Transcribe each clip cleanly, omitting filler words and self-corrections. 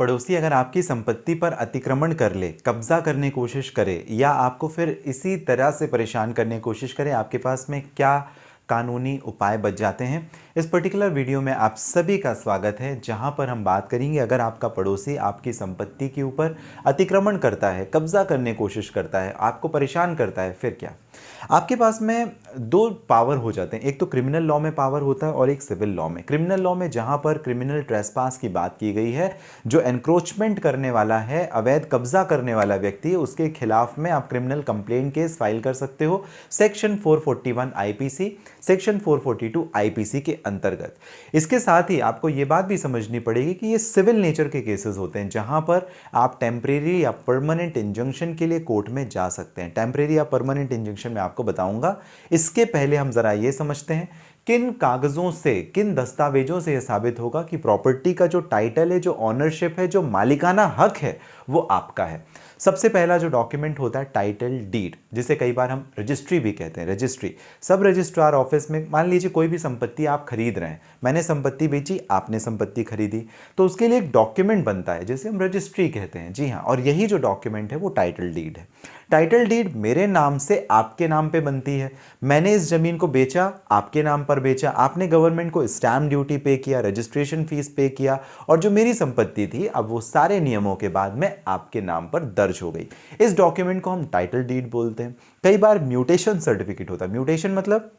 पड़ोसी अगर आपकी संपत्ति पर अतिक्रमण कर ले, कब्जा करने की कोशिश करे या आपको फिर इसी तरह से परेशान करने की कोशिश करे, आपके पास में क्या कानूनी उपाय बच जाते हैं। इस पर्टिकुलर वीडियो में आप सभी का स्वागत है, जहां पर हम बात करेंगे अगर आपका पड़ोसी आपकी संपत्ति के ऊपर अतिक्रमण करता है, कब्जा करने की कोशिश करता है, आपको परेशान करता है, फिर क्या। आपके पास में दो पावर हो जाते हैं, एक तो क्रिमिनल लॉ में पावर होता है और एक सिविल लॉ में। क्रिमिनल लॉ में जहां पर क्रिमिनल ट्रेसपास की बात की गई है, जो एनक्रोचमेंट करने वाला है, अवैध कब्जा करने वाला व्यक्ति है, उसके खिलाफ में आप क्रिमिनल कंप्लेंट केस फाइल कर सकते हो सेक्शन 441 आईपीसी, सेक्शन 442 आईपीसी के अंतर्गत। इसके साथ ही आपको यह बात भी समझनी पड़ेगी कि ये सिविल नेचर के केसेस होते हैं, जहां पर आप टेम्परेरी या परमानेंट इंजंक्शन के लिए कोर्ट में जा सकते हैं। टेम्परेरी या परमानेंट इंजंक्शन में आपको बताऊंगा। इसके पहले हम जरा ये समझते हैं किन कागजों से, किन दस्तावेजों से यह साबित होगा कि प्रॉपर्टी का जो टाइटल है, जो ऑनरशिप है, जो मालिकाना हक है, वो आपका है। सबसे पहला जो डॉक्यूमेंट होता है टाइटल डीड, जिसे कई बार हम रजिस्ट्री भी कहते हैं। रजिस्ट्री सब रजिस्ट्रार ऑफिस में, मान लीजिए कोई भी संपत्ति आप खरीद रहे हैं, मैंने संपत्ति बेची, आपने संपत्ति खरीदी, तो उसके लिए एक डॉक्यूमेंट बनता है जिसे हम रजिस्ट्री कहते हैं। जी हाँ, और यही जो डॉक्यूमेंट है वो टाइटल डीड है। टाइटल डीड मेरे नाम से आपके नाम पे बनती है। मैंने इस जमीन को बेचा, आपके नाम पर बेचा, आपने गवर्नमेंट को स्टैम्प ड्यूटी पे किया, रजिस्ट्रेशन फीस पे किया, और जो मेरी संपत्ति थी अब वो सारे नियमों के बाद में आपके नाम पर दर्ज हो गई। इस डॉक्यूमेंट को हम टाइटल डीड बोलते हैं। कई बार म्यूटेशन सर्टिफिकेट होता है। म्यूटेशन मतलब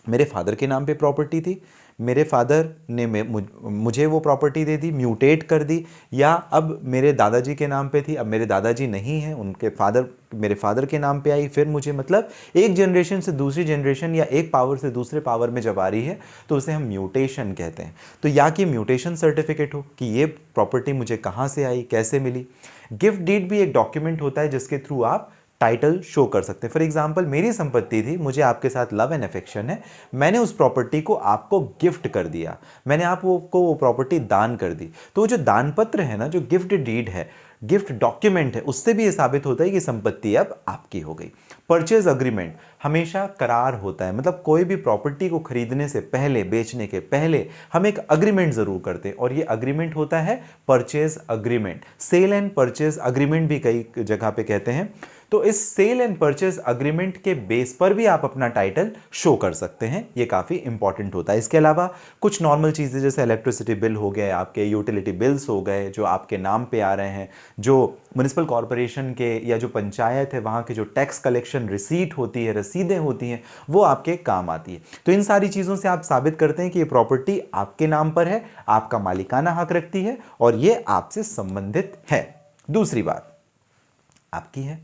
मेरे फादर के नाम पे प्रॉपर्टी थी, मेरे फादर ने मुझे वो प्रॉपर्टी दे दी, म्यूटेट कर दी, या अब मेरे दादाजी के नाम पे थी, अब मेरे दादाजी नहीं हैं, उनके फादर मेरे फादर के नाम पे आई, फिर मुझे, मतलब एक जनरेशन से दूसरी जनरेशन या एक पावर से दूसरे पावर में जब आ रही है तो उसे हम म्यूटेशन कहते हैं। तो या कि म्यूटेशन सर्टिफिकेट हो कि ये प्रॉपर्टी मुझे कहाँ से आई, कैसे मिली। गिफ्ट डीड भी एक डॉक्यूमेंट होता है जिसके थ्रू आप टाइटल शो कर सकते हैं। फॉर एग्जाम्पल, मेरी संपत्ति थी, मुझे आपके साथ लव एंड अफेक्शन है, मैंने उस प्रॉपर्टी को आपको गिफ्ट कर दिया, मैंने आपको वो प्रॉपर्टी दान कर दी, तो जो दान पत्र है ना, जो गिफ्ट डीड है, गिफ्ट डॉक्यूमेंट है, उससे भी यह साबित होता है कि संपत्ति अब आपकी हो गई। परचेज अग्रीमेंट हमेशा करार होता है, मतलब कोई भी प्रॉपर्टी को खरीदने से पहले, बेचने के पहले हम एक अग्रीमेंट जरूर करते हैं, और ये अग्रीमेंट होता है purchase agreement. Sale and purchase agreement भी कई जगह पे कहते हैं। तो इस सेल एंड परचेज अग्रीमेंट के बेस पर भी आप अपना टाइटल शो कर सकते हैं, ये काफी इंपॉर्टेंट होता है। इसके अलावा कुछ नॉर्मल चीजें जैसे इलेक्ट्रिसिटी बिल हो गए, आपके यूटिलिटी बिल्स हो गए जो आपके नाम पे आ रहे हैं, जो म्युनिसिपल कॉर्पोरेशन के या जो पंचायत है वहां के जो टैक्स कलेक्शन रिसीट होती है, रसीदें होती हैं, वो आपके काम आती है। तो इन सारी चीजों से आप साबित करते हैं कि ये प्रॉपर्टी आपके नाम पर है, आपका मालिकाना हक रखती है और ये आपसे संबंधित है। दूसरी बात, आपकी है,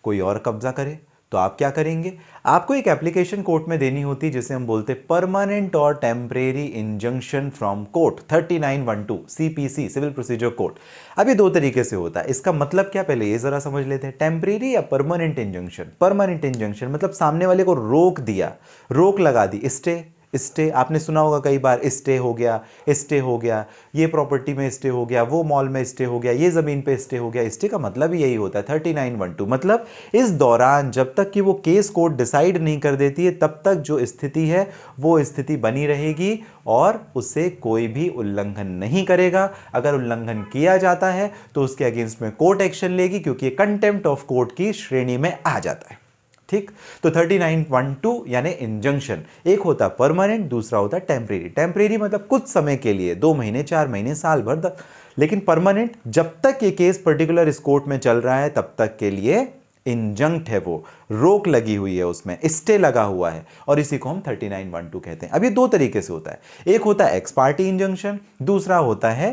कोई और कब्जा करे तो आप क्या करेंगे, आपको एक एप्लीकेशन कोर्ट में देनी होती है जिसे हम बोलते हैं परमानेंट और temporary injunction from court, 3912 CPC, civil procedure code. अब ये दो तरीके से होता है। इसका मतलब क्या, पहले ये जरा समझ लेते हैं। टेम्परेरी या परमानेंट इंजंक्शन। परमानेंट इंजंक्शन मतलब सामने वाले को रोक दिया, रोक लगा दी, स्टे। स्टे आपने सुना होगा कई बार, स्टे हो गया, स्टे हो गया, ये प्रॉपर्टी में स्टे हो गया, वो मॉल में स्टे हो गया, ये जमीन पे स्टे हो गया। स्टे का मतलब ही यही होता है 3912, मतलब इस दौरान जब तक कि वो केस कोर्ट डिसाइड नहीं कर देती है तब तक जो स्थिति है वो स्थिति बनी रहेगी और उससे कोई भी उल्लंघन नहीं करेगा। अगर उल्लंघन किया जाता है तो उसके अगेंस्ट में कोर्ट एक्शन लेगी, क्योंकि कंटेम्प्ट ऑफ कोर्ट की श्रेणी में आ जाता है। ठीक, तो 3912 यानी इंजंक्शन, एक होता परमानेंट, दूसरा होता टेम्परेरी। टेम्परेरी मतलब कुछ समय के लिए, 2 महीने, 4 महीने, साल भर, लेकिन परमानेंट जब तक ये केस पर्टिकुलर इस कोर्ट में चल रहा है तब तक के लिए इंजंक्ट है, वो रोक लगी हुई है, उसमें स्टे लगा हुआ है, और इसी को हम 3912 कहते हैं। अब ये दो तरीके से होता है, एक होता है एक्स पार्टी इंजंक्शन, दूसरा होता है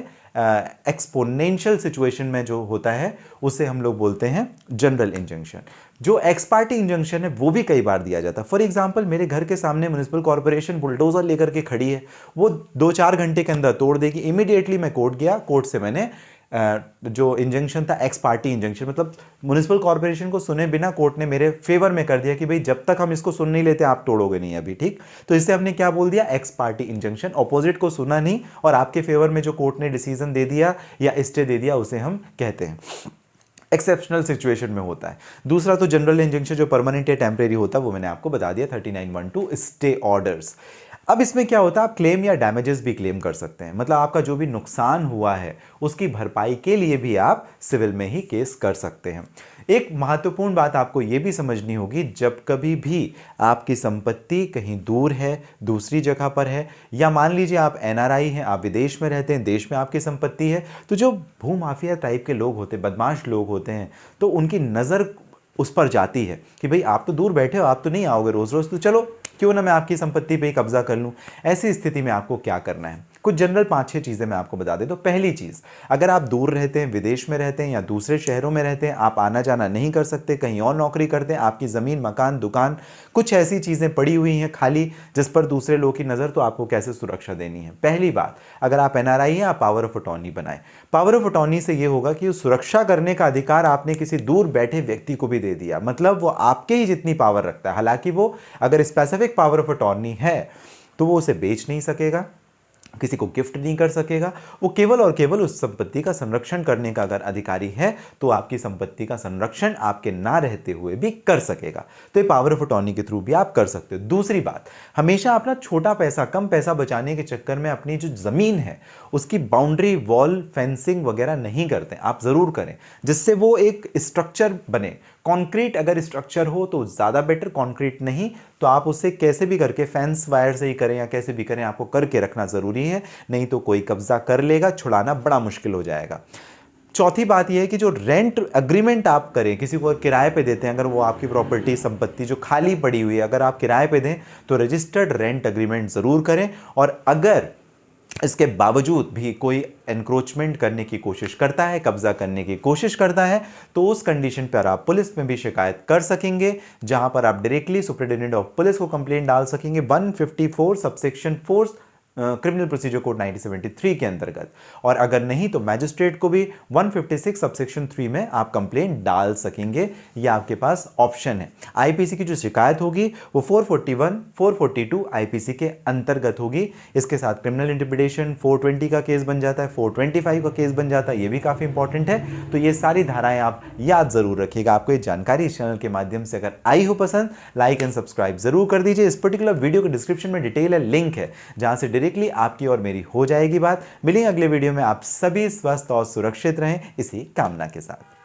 एक्सपोनेंशियल सिचुएशन में जो होता है उसे हम लोग बोलते हैं जनरल इंजंक्शन। जो एक्स पार्टी इंजंक्शन है वो भी कई बार दिया जाता है। फॉर एग्जांपल, मेरे घर के सामने म्युनिसिपल कॉर्पोरेशन बुलडोजर लेकर के खड़ी है, वो 2-4 घंटे के अंदर तोड़ देगी। इमीडिएटली मैं कोर्ट गया, कोर्ट से मैंने जो इंजंक्शन था एक्स पार्टी इंजंक्शन, मतलब म्युनिसिपल कॉर्पोरेशन को सुने बिना कोर्ट ने मेरे फेवर में कर दिया कि भाई जब तक हम इसको सुन नहीं लेते आप तोड़ोगे नहीं अभी। ठीक, तो इससे हमने क्या बोल दिया, एक्स पार्टी इंजंक्शन। ऑपोजिट को सुना नहीं और आपके फेवर में जो कोर्ट ने डिसीजन दे दिया या स्टे दे दिया उसे हम कहते हैं एक्सेप्शनल सिचुएशन में होता है। दूसरा तो जनरल इंजंक्शन जो परमानेंट या टेम्परेरी होता है वो मैंने आपको बता दिया, 3912 स्टे ऑर्डर्स। अब इसमें क्या होता है, आप क्लेम या डैमेजेस भी क्लेम कर सकते हैं, मतलब आपका जो भी नुकसान हुआ है उसकी भरपाई के लिए भी आप सिविल में ही केस कर सकते हैं। एक महत्वपूर्ण बात आपको यह भी समझनी होगी, जब कभी भी आपकी संपत्ति कहीं दूर है, दूसरी जगह पर है, या मान लीजिए आप एनआरआई हैं, आप विदेश में रहते हैं, देश में आपकी संपत्ति है, तो जो भूमाफिया टाइप के लोग होते हैं, बदमाश लोग होते हैं, तो उनकी नज़र उस पर जाती है कि भाई आप तो दूर बैठे हो, आप तो नहीं आओगे रोज़ रोज़, तो चलो क्यों ना मैं आपकी संपत्ति पे कब्जा कर लूं। ऐसी स्थिति में आपको क्या करना है, कुछ जनरल 5-6 चीज़ें मैं आपको बता दें। तो पहली चीज़, अगर आप दूर रहते हैं, विदेश में रहते हैं या दूसरे शहरों में रहते हैं, आप आना जाना नहीं कर सकते, कहीं और नौकरी करते हैं, आपकी ज़मीन, मकान, दुकान, कुछ ऐसी चीज़ें पड़ी हुई हैं खाली जिस पर दूसरे लोगों की नज़र, तो आपको कैसे सुरक्षा देनी है। पहली बात, अगर आप एनआरआई हैं, आप पावर ऑफ अटॉर्नी बनाएं। पावर ऑफ अटॉर्नी से ये होगा कि सुरक्षा करने का अधिकार आपने किसी दूर बैठे व्यक्ति को भी दे दिया, मतलब वो आपके ही जितनी पावर रखता है। हालांकि वो अगर स्पेसिफिक पावर ऑफ अटॉर्नी है तो वो उसे बेच नहीं सकेगा, किसी को गिफ्ट नहीं कर सकेगा, वो केवल और केवल उस संपत्ति का संरक्षण करने का अगर अधिकारी है तो आपकी संपत्ति का संरक्षण आपके ना रहते हुए भी कर सकेगा। तो ये पावर ऑफ अटॉर्नी के थ्रू भी आप कर सकते हो। दूसरी बात, हमेशा अपना छोटा पैसा, कम पैसा बचाने के चक्कर में अपनी जो जमीन है उसकी बाउंड्री वॉल फेंसिंग वगैरह नहीं करते, आप जरूर करें, जिससे वो एक स्ट्रक्चर बने। कंक्रीट अगर स्ट्रक्चर हो तो ज़्यादा बेटर, कंक्रीट नहीं तो आप उसे कैसे भी करके फेंस वायर से ही करें या कैसे भी करें, आपको करके रखना ज़रूरी है, नहीं तो कोई कब्जा कर लेगा, छुड़ाना बड़ा मुश्किल हो जाएगा। चौथी बात यह है कि जो रेंट अग्रीमेंट आप करें, किसी को किराए पे देते हैं, अगर वो आपकी प्रॉपर्टी संपत्ति जो खाली पड़ी हुई है अगर आप किराए पे दें तो रजिस्टर्ड रेंट अग्रीमेंट ज़रूर करें। और अगर इसके बावजूद भी कोई एनक्रोचमेंट करने की कोशिश करता है, कब्जा करने की कोशिश करता है, तो उस कंडीशन पर आप पुलिस में भी शिकायत कर सकेंगे, जहां पर आप डायरेक्टली सुपरिटेंडेंट ऑफ पुलिस को कंप्लेंट डाल सकेंगे 154 सबसेक्शन 4 क्रिमिनल प्रोसीजर कोड 1973 के अंतर्गत। और अगर नहीं तो मैजिस्ट्रेट को भी 156 सबसेक्शन 3 में आप कंप्लेंट डाल सकेंगे, ये आपके पास ऑप्शन है। आईपीसी की जो शिकायत होगी वो 441, 442 आईपीसी के अंतर्गत होगी। इसके साथ क्रिमिनल इंटिमिडेशन 420 का केस बन जाता है, 425 का केस बन जाता है, ये भी काफ़ी इंपॉर्टेंट है। तो ये सारी धाराएं आप याद जरूर रखिएगा। आपको ये जानकारी इस चैनल के माध्यम से अगर आई हो पसंद, लाइक एंड सब्सक्राइब जरूर कर दीजिए। इस पर्टिकुलर वीडियो के डिस्क्रिप्शन में डिटेल है, लिंक है, जहां से डायरेक्टली आपकी और मेरी हो जाएगी बात। मिलेंगे अगले वीडियो में, आप सभी स्वस्थ और सुरक्षित रहें इसी कामना के साथ।